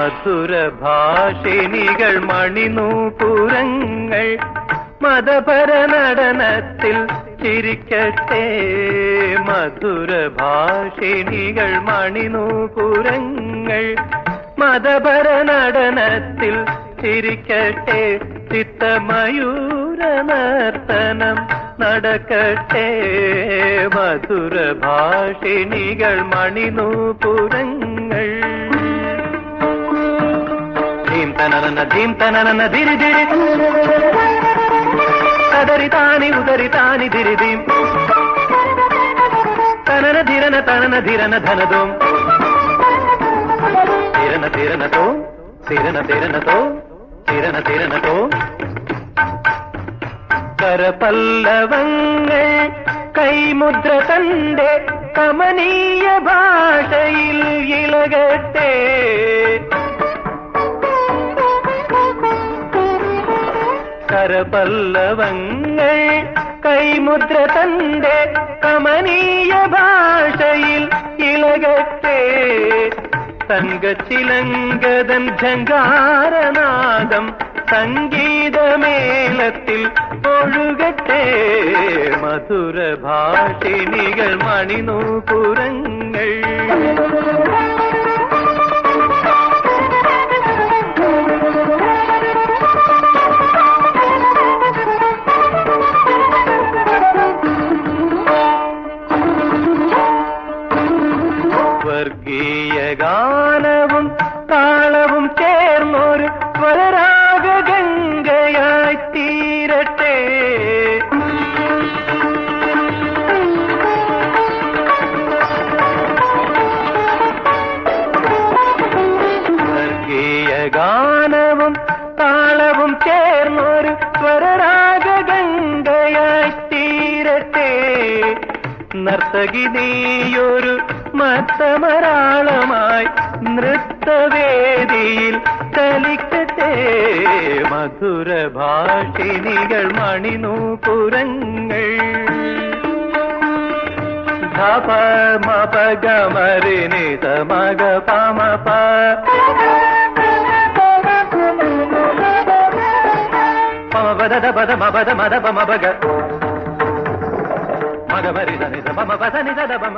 മധുരഭാഷിണികൾ മണിനൂപുരങ്ങൾ മതപര നടനത്തിൽ ചിരിക്കട്ടെ. മധുരഭാഷിണികൾ മണിനൂപുരങ്ങൾ മതപര നടനത്തിൽ ചിരിക്കട്ടെ. ചിത്തമയൂര നർത്തനം നടക്കട്ടെ. മധുരഭാഷിണികൾ മണിനൂപുരങ്ങൾ. ധീം തനനന ധീം തനനന ധിരി ധിരി തദരി താനി ഉദരി താനി ധിരി ധീം തനന ധിരന തനന ധിരന ധനതോം ധിരന ധിരനതോ ധിരന ധിരനതോ ധിരന ധിരനതോ. കരപല്ലവങ്ങൾ കൈമുദ്ര തന്റെ കമനീയ ഭാഷയിൽ ഇളകട്ടെ. കരപല്ലവങ്ങൾ കൈമുദ്ര തന്റെ കമനീയ ഭാഷയിൽ ഇളകട്ടെ. തങ്കച്ചിലങ്കതൻ ഝങ്കാരനാദം സംഗീതമേളത്തിൽ ഒഴുകട്ടെ. മധുരഭാഷിണികൾ മണിനൂപുരങ്ങൾ. വർഗീയ ഗാനവും താളവും ചേർന്നൊരു സ്വരരാഗ ഗംഗയായി തീരട്ടെ. വർഗീയ ഗാനവും താളവും ചേർന്നൊരു സ്വരരാഗ ഗംഗയായി തീരട്ടെ. നർത്തകി നീയൊരു മത്തമരാളമായി നൃത്തവേദിയിൽ ചലിക്കട്ടെ. മധുരഭാഷിണികൾ മണിനൂപുരങ്ങൾ. ധപ മപ ഗമരിനി സമഗ പമപ പമപദ പദ മപദ മദ പമപഗ മഗമരി ധനി പമപ ധനി ധ പമ